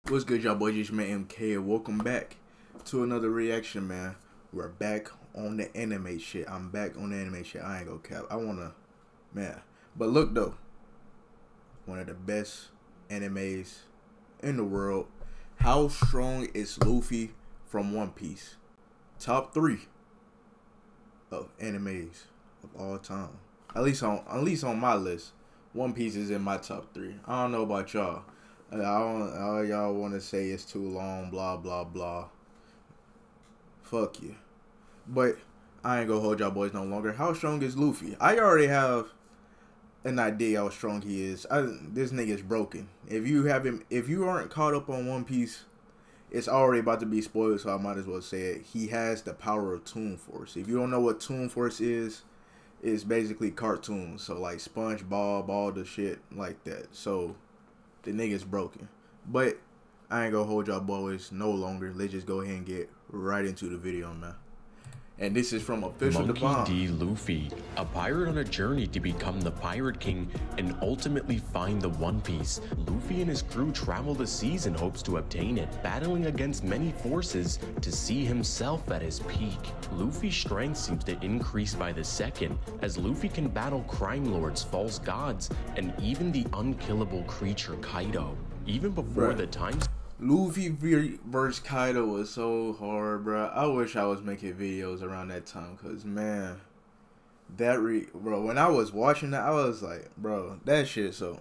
What's good, y'all boys? It's your man MK, and welcome back to another reaction, man. We're back on the anime shit. I'm back on the anime shit. I ain't gonna cap. I wanna, man. But look though, one of the best animes in the world. How strong is Luffy from One Piece? Top 3 of animes of all time. At least on my list. One Piece is in my top 3. I don't know about y'all. All y'all want to say it's too long, blah, blah, blah. Fuck you. But I ain't gonna hold y'all boys no longer. How strong is Luffy? I already have an idea how strong he is. This nigga's broken. If you aren't caught up on One Piece, it's already about to be spoiled, so I might as well say it. He has the power of Toon Force. If you don't know what Toon Force is, it's basically cartoons. So like SpongeBob, all the shit like that. So the nigga's broken. But I ain't gonna hold y'all boys no longer. Let's just go ahead and get right into the video, man. And this is from Official Monkey Divine. D. Luffy, a pirate on a journey to become the Pirate King and ultimately find the One Piece. Luffy and his crew travel the seas in hopes to obtain it, battling against many forces to see himself at his peak. Luffy's strength seems to increase by the second, as Luffy can battle crime lords, false gods, and even the unkillable creature Kaido. Even before the time Luffy vs Kaido was so hard, bro. I wish I was making videos around that time, cause man, bro, when I was watching that, I was like, bro, that shit so.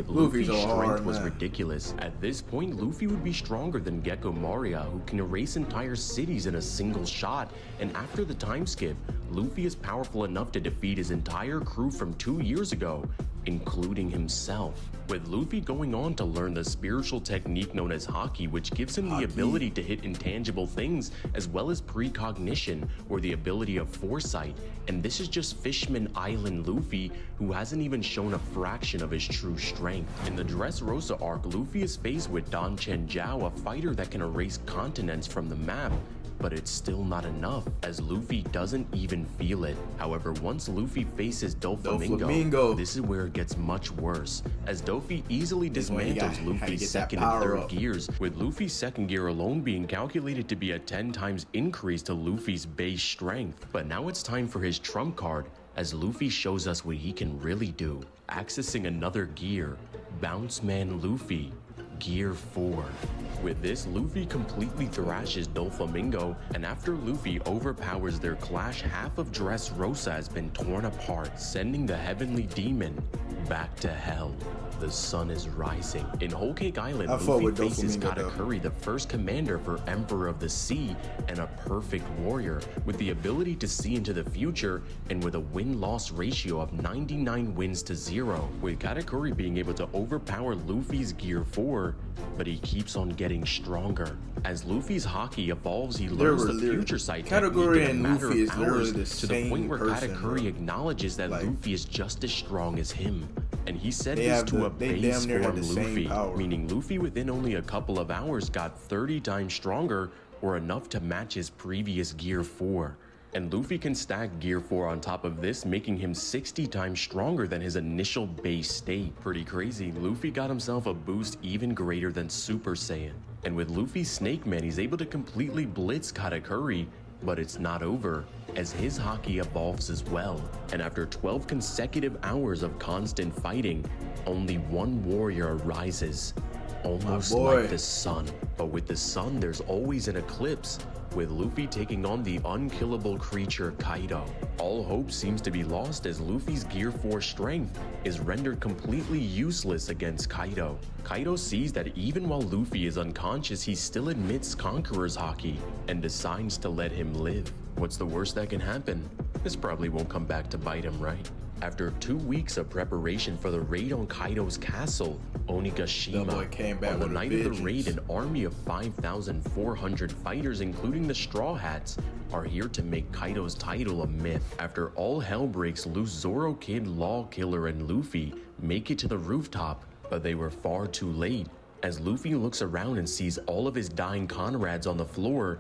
Luffy's strength was ridiculous. At this point, Luffy would be stronger than Gecko Moria, who can erase entire cities in a single shot. And after the time skip, Luffy is powerful enough to defeat his entire crew from 2 years ago, including himself. With Luffy going on to learn the spiritual technique known as Haki, which gives him the ability to hit intangible things, as well as precognition, or the ability of foresight. And this is just Fishman Island Luffy, who hasn't even shown a fraction of his true strength. In the Dressrosa arc, Luffy is faced with Don Chen Jiao, a fighter that can erase continents from the map. But it's still not enough, as Luffy doesn't even feel it. However, once Luffy faces Doflamingo, this is where it gets much worse, as Dofi easily dismantles Luffy's second and third gears, with Luffy's second gear alone being calculated to be a 10 times increase to Luffy's base strength. But now it's time for his trump card, as Luffy shows us what he can really do. Accessing another gear, Bounce Man Luffy, Gear 4. With this, Luffy completely thrashes Doflamingo, and after Luffy overpowers their clash, half of Dressrosa has been torn apart, sending the heavenly demon back to hell. The sun is rising. In Whole Cake Island, Luffy faces Katakuri, the first commander for Emperor of the Sea, and a perfect warrior with the ability to see into the future and with a win-loss ratio of 99 wins to 0, with Katakuri being able to overpower Luffy's Gear 4, but he keeps on getting stronger. As Luffy's Haki evolves, he learns the future sight technique in a matter of hours, to the point where Katakuri acknowledges that Luffy is just as strong as him. And he said this to a base form Luffy, meaning Luffy within only a couple of hours got 30 times stronger, or enough to match his previous Gear 4. And Luffy can stack Gear 4 on top of this, making him 60 times stronger than his initial base state. Pretty crazy. Luffy got himself a boost even greater than Super Saiyan. And with Luffy's Snake Man, he's able to completely blitz Katakuri, but it's not over, as his Haki evolves as well. And after 12 consecutive hours of constant fighting, only one warrior arises, almost like the sun. But with the sun, there's always an eclipse, with Luffy taking on the unkillable creature Kaido. All hope seems to be lost, as Luffy's Gear 4 strength is rendered completely useless against Kaido. Kaido sees that even while Luffy is unconscious, he still admits Conqueror's Haki and decides to let him live. What's the worst that can happen? This probably won't come back to bite him, right? After 2 weeks of preparation for the raid on Kaido's castle, Onigashima, on the night of the raid, an army of 5,400 fighters, including the Straw Hats, are here to make Kaido's title a myth. After all hell breaks loose, Zoro Kid, Law Killer, and Luffy make it to the rooftop, but they were far too late. As Luffy looks around and sees all of his dying comrades on the floor,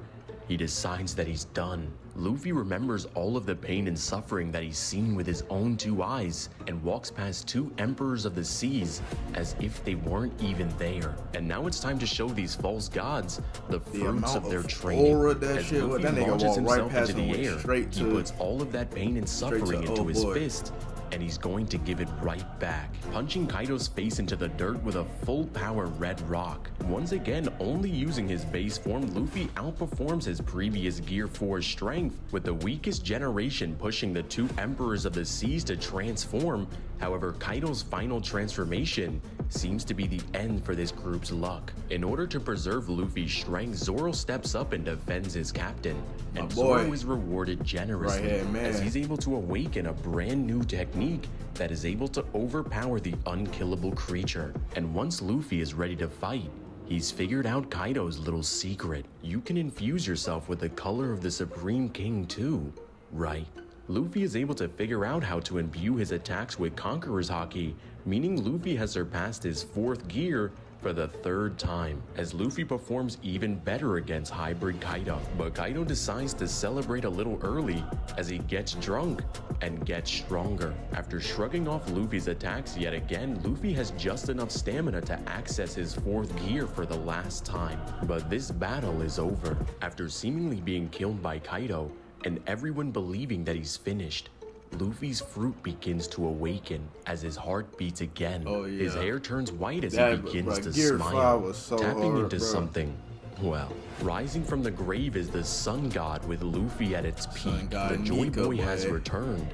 he decides that he's done. Luffy remembers all of the pain and suffering that he's seen with his own 2 eyes and walks past 2 emperors of the seas as if they weren't even there. And now it's time to show these false gods the fruits of their training. As Luffy launches himself into the air, he puts all of that pain and suffering into his fist, and he's going to give it right back, punching Kaido's face into the dirt with a full power red rock. Once again, only using his base form, Luffy outperforms his previous Gear 4 strength, with the weakest generation pushing the 2 emperors of the seas to transform. However, Kaido's final transformation seems to be the end for this group's luck. In order to preserve Luffy's strength, Zoro steps up and defends his captain, and Zoro is rewarded generously as he's able to awaken a brand new technique that is able to overpower the unkillable creature. And once Luffy is ready to fight, he's figured out Kaido's little secret. You can infuse yourself with the color of the Supreme King too, right? Luffy is able to figure out how to imbue his attacks with Conqueror's Haki, meaning Luffy has surpassed his 4th gear for the 3rd time, as Luffy performs even better against Hybrid Kaido. But Kaido decides to celebrate a little early as he gets drunk and gets stronger. After shrugging off Luffy's attacks yet again, Luffy has just enough stamina to access his 4th gear for the last time. But this battle is over. After seemingly being killed by Kaido, and everyone believing that he's finished, Luffy's fruit begins to awaken as his heart beats again. His hair turns white as he begins to smile, tapping into something. Well, rising from the grave is the Sun God with Luffy at its peak. The Joy Boy has returned.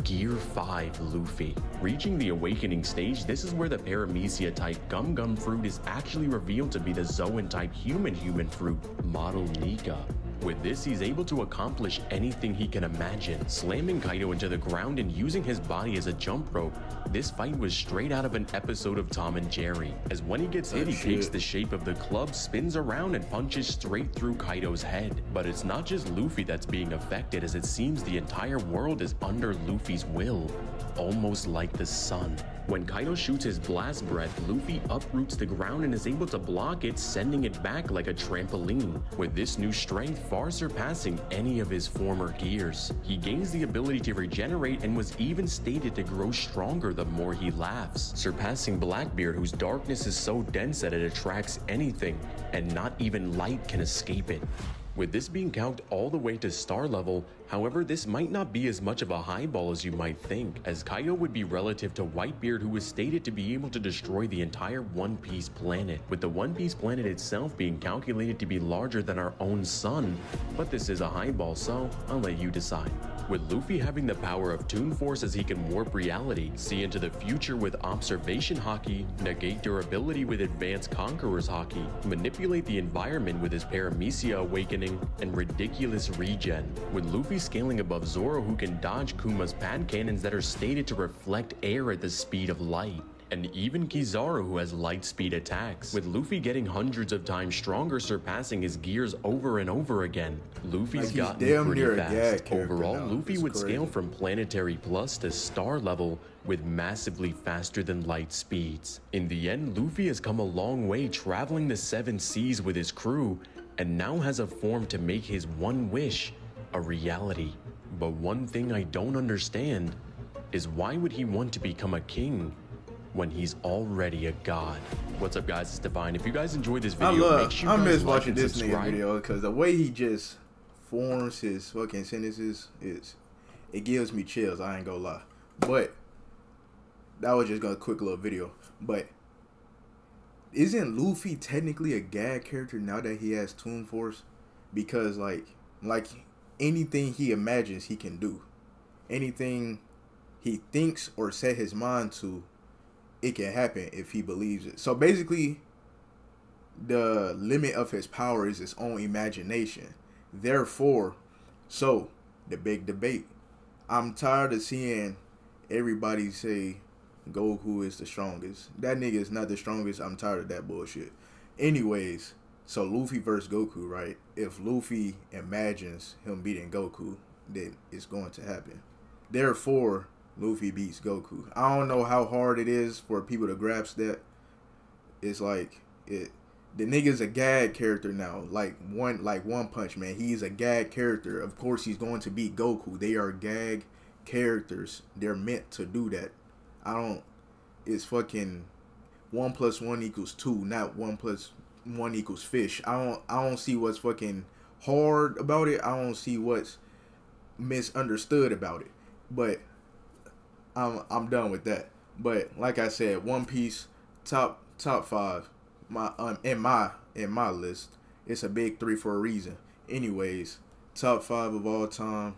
Gear 5 Luffy. Reaching the awakening stage, this is where the Paramecia type Gum fruit is actually revealed to be the Zoan type human fruit, Model Nika. With this, he's able to accomplish anything he can imagine, slamming Kaido into the ground and using his body as a jump rope. This fight was straight out of an episode of Tom and Jerry, as when he gets hit, he takes the shape of the club, spins around, and punches straight through Kaido's head. But it's not just Luffy that's being affected, as it seems the entire world is under Luffy's will, almost like the sun. When Kaido shoots his blast breath, Luffy uproots the ground and is able to block it, sending it back like a trampoline, with this new strength far surpassing any of his former gears. He gains the ability to regenerate and was even stated to grow stronger the more he laughs, surpassing Blackbeard, whose darkness is so dense that it attracts anything, and not even light can escape it. With this being calced all the way to star level, however, this might not be as much of a highball as you might think, as Kaido would be relative to Whitebeard, who was stated to be able to destroy the entire One Piece planet, with the One Piece planet itself being calculated to be larger than our own sun. But this is a highball, so I'll let you decide. With Luffy having the power of Toon Force as he can warp reality, see into the future with Observation Haki, negate durability with Advanced Conqueror's Haki, manipulate the environment with his Paramecia Awakening, and ridiculous regen. With Luffy scaling above Zoro, who can dodge Kuma's pad cannons that are stated to reflect air at the speed of light. And even Kizaru, who has light speed attacks, with Luffy getting hundreds of times stronger, surpassing his gears over and over again. Luffy's gotten pretty fast. Overall, Luffy would scale from Planetary Plus to Star level with massively faster than light speeds. In the end, Luffy has come a long way, traveling the 7 seas with his crew, and now has a form to make his one wish a reality. But one thing I don't understand is why would he want to become a king when he's already a god? What's up, guys? It's Divine. If you guys enjoyed this video, make sure you guys like watching this nigga video, because the way he just forms his fucking sentences it gives me chills. I ain't gonna lie. But that was just a quick little video. But isn't Luffy technically a gag character now that he has Toon Force? Because like anything he imagines he can do, anything he thinks or set his mind to, it can happen if he believes it. So basically, the limit of his power is his own imagination. Therefore, so the big debate. I'm tired of seeing everybody say Goku is the strongest. That nigga is not the strongest. I'm tired of that bullshit. Anyways, so Luffy versus Goku, right? If Luffy imagines him beating Goku, then it's going to happen. Therefore, Luffy beats Goku. I don't know how hard it is for people to grasp that. It's like The nigga's a gag character now. Like One Punch Man. He's a gag character. Of course he's going to beat Goku. They are gag characters. They're meant to do that. It's fucking 1 + 1 = 2, not 1 + 1 = fish. I don't see what's fucking hard about it. I don't see what's misunderstood about it. But I'm done with that. But like I said, One Piece top 5. In my list. It's a big 3 for a reason. Anyways, top 5 of all time.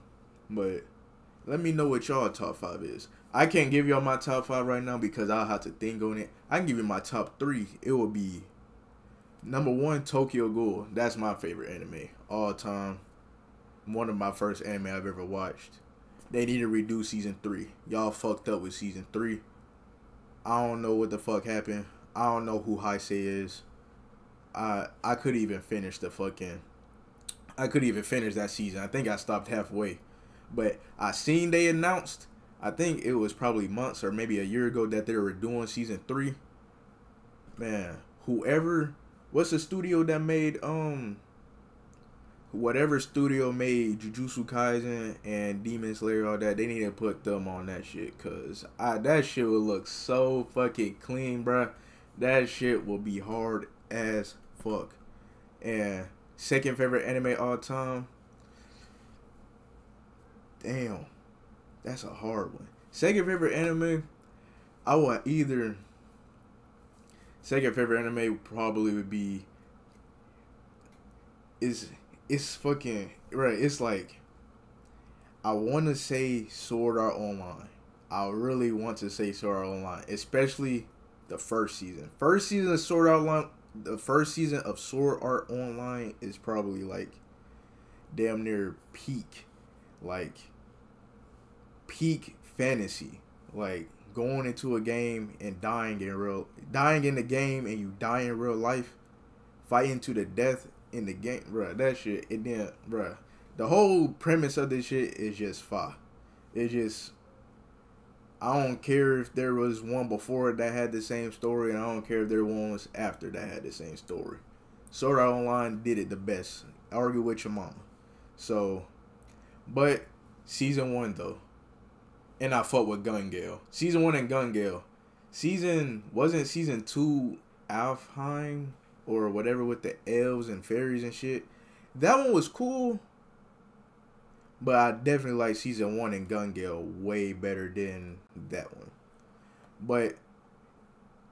But let me know what y'all top 5 is. I can't give y'all my top 5 right now because I'll have to think on it. I can give you my top 3. It will be number 1, Tokyo Ghoul. That's my favorite anime all time. One of my first anime I've ever watched. They need to redo season 3. Y'all fucked up with season 3. I don't know what the fuck happened. I don't know who Heisei is. I couldn't even finish that season. I think I stopped halfway. But I seen they announced, I think it was probably months or maybe a year ago, that they were doing season 3. Man, what's the studio that made whatever studio made Jujutsu Kaisen and Demon Slayer, all that, they need to put them on that shit, cause that shit would look so fucking clean, bruh. That shit will be hard as fuck. And second favorite anime all time. Damn. That's a hard one. Second favorite anime, second favorite anime probably would be, it's fucking, right, it's like, I want to say Sword Art Online. I really want to say Sword Art Online, especially the first season. The first season of Sword Art Online is probably like damn near peak fantasy. Like going into a game and dying in the game and you die in real life, fighting to the death in the game, bruh. That shit, bruh. The whole premise of this shit is just fire. It's just, I don't care if there was one before it that had the same story, and I don't care if there was after that had the same story. Sword Art Online did it the best. Argue with your mama. So, but season 1 though, and I fuck with Gun Gale. Season 1 and Gun Gale. Wasn't season 2 Alfheim or whatever with the elves and fairies and shit? That one was cool. But I definitely like season 1 and Gun Gale way better than that one. But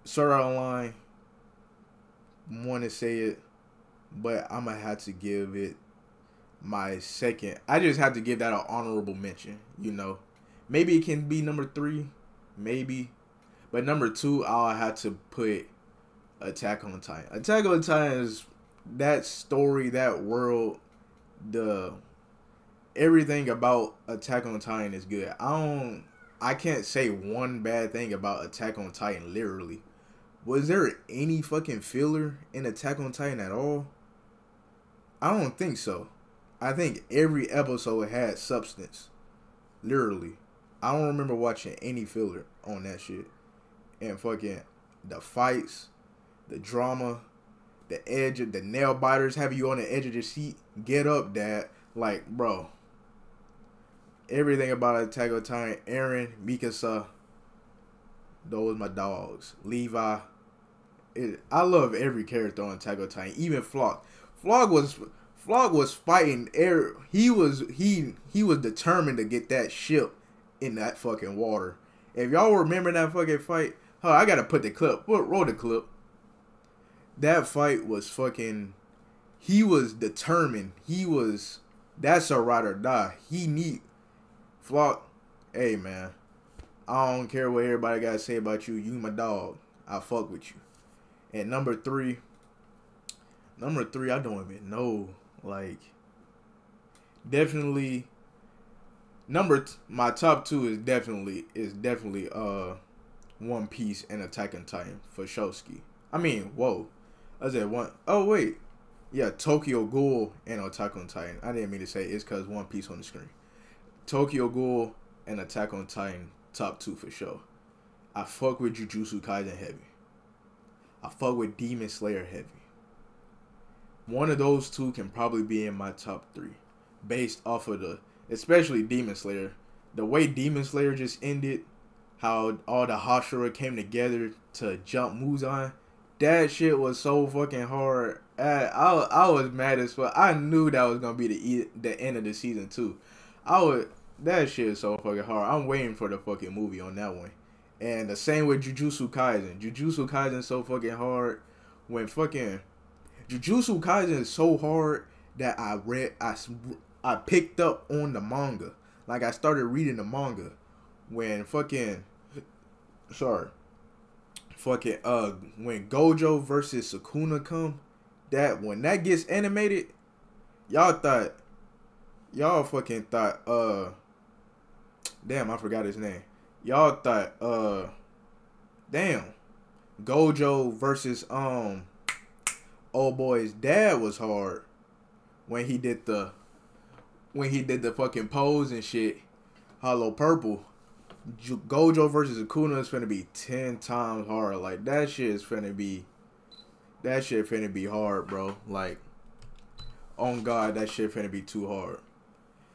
Sword Art Online, want to say it, but I'm going to have to give it my second. I just have to give that an honorable mention, you know. Maybe it can be number 3, maybe. But number 2, I'll have to put Attack on Titan. Attack on Titan is that story, that world, everything about Attack on Titan is good. I can't say one bad thing about Attack on Titan, literally. Was there any fucking filler in Attack on Titan at all? I don't think so. I think every episode had substance. Literally. I don't remember watching any filler on that shit. And fucking the fights, the drama, the nail biters have you on the edge of your seat. Get up, dad. Like, bro. Everything about Attack on Titan, Eren, Mikasa, those my dogs. Levi. I love every character on Attack on Titan, even Flock. Flock was fighting air. He was determined to get that ship in that fucking water. If y'all remember that fucking fight, I gotta put the clip. Roll the clip. That fight was fucking. He was determined. That's a ride or die. Flock, hey man, I don't care what everybody gotta say about you. You my dog. I fuck with you. And number 3, I don't even know. Like, definitely, my top 2 is definitely One Piece and Attack on Titan for Shosky. I mean, whoa, I said one. Oh wait, yeah, Tokyo Ghoul and Attack on Titan. I didn't mean to say it's cause One Piece on the screen. Tokyo Ghoul and Attack on Titan, top 2 for sure. I fuck with Jujutsu Kaisen heavy. I fuck with Demon Slayer heavy. one of those two can probably be in my top 3, based off of especially Demon Slayer. The way Demon Slayer just ended, how all the Hashira came together to jump Muzan, that shit was so fucking hard. I was mad as fuck. I knew that was gonna be the end of the season too. That shit is so fucking hard. I'm waiting for the fucking movie on that one. And the same with Jujutsu Kaisen. Jujutsu Kaisen is so fucking hard. When fucking Jujutsu Kaisen is so hard that I picked up on the manga. Like I started reading the manga when when Gojo versus Sukuna come, when that gets animated, y'all fucking thought damn, I forgot his name. Y'all thought Gojo versus old boy's dad was hard when he did the fucking pose and shit. Hollow Purple. Gojo versus Akuna is finna be 10 times hard. Like that shit finna be hard, bro. Like, on God, that shit finna be too hard.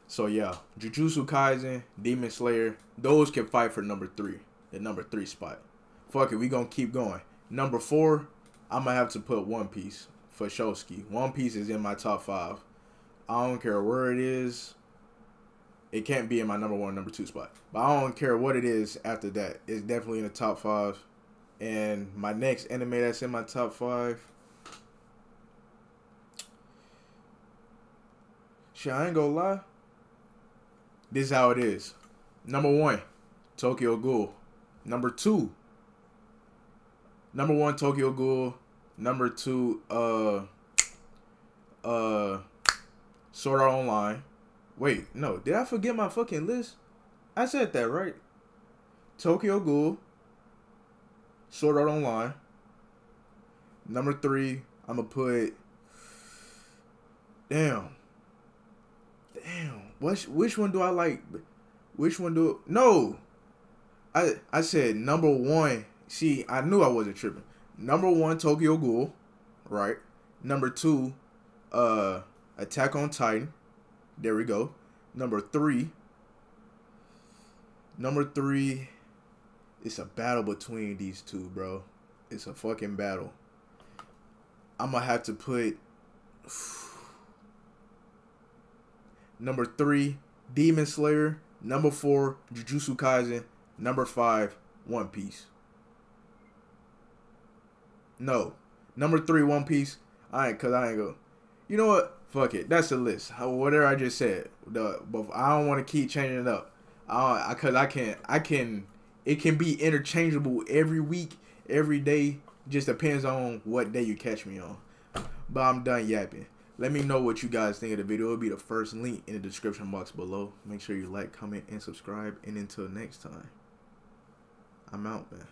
So yeah, Jujutsu Kaisen, Demon Slayer, those can fight for number 3, the number 3 spot. Fuck it, we gonna keep going. Number 4, I'm gonna have to put One Piece for Shoski. One Piece is in my top 5. I don't care where it is. It can't be in my number 1, number 2 spot. But I don't care what it is after that. It's definitely in the top 5. And my next anime that's in my top 5. Shit, I ain't gonna lie. This is how it is. Number 1, Tokyo Ghoul. Number 2, number 1, Tokyo Ghoul. Number 2, Sword Art Online. Wait, no, did I forget my fucking list? I said that, right? Tokyo Ghoul, Sword Art Online. Number 3, I'm gonna put. Damn. Which one do I like? Which one do? No. I said number 1. See, I knew I wasn't tripping. Number 1, Tokyo Ghoul, right? Number 2, Attack on Titan. There we go. Number 3, it's a battle between these two, bro. It's a fucking battle. I'm gonna have to put number 3, Demon Slayer. Number 4, Jujutsu Kaisen. Number 5, One Piece. No. Number 3, One Piece. Cause I ain't go. You know what? Fuck it. That's the list. Whatever I just said. But I don't want to keep changing it up. Cause it can be interchangeable every week, every day. Just depends on what day you catch me on. But I'm done yapping. Let me know what you guys think of the video. It'll be the first link in the description box below. Make sure you like, comment, and subscribe. And until next time, I'm out, man.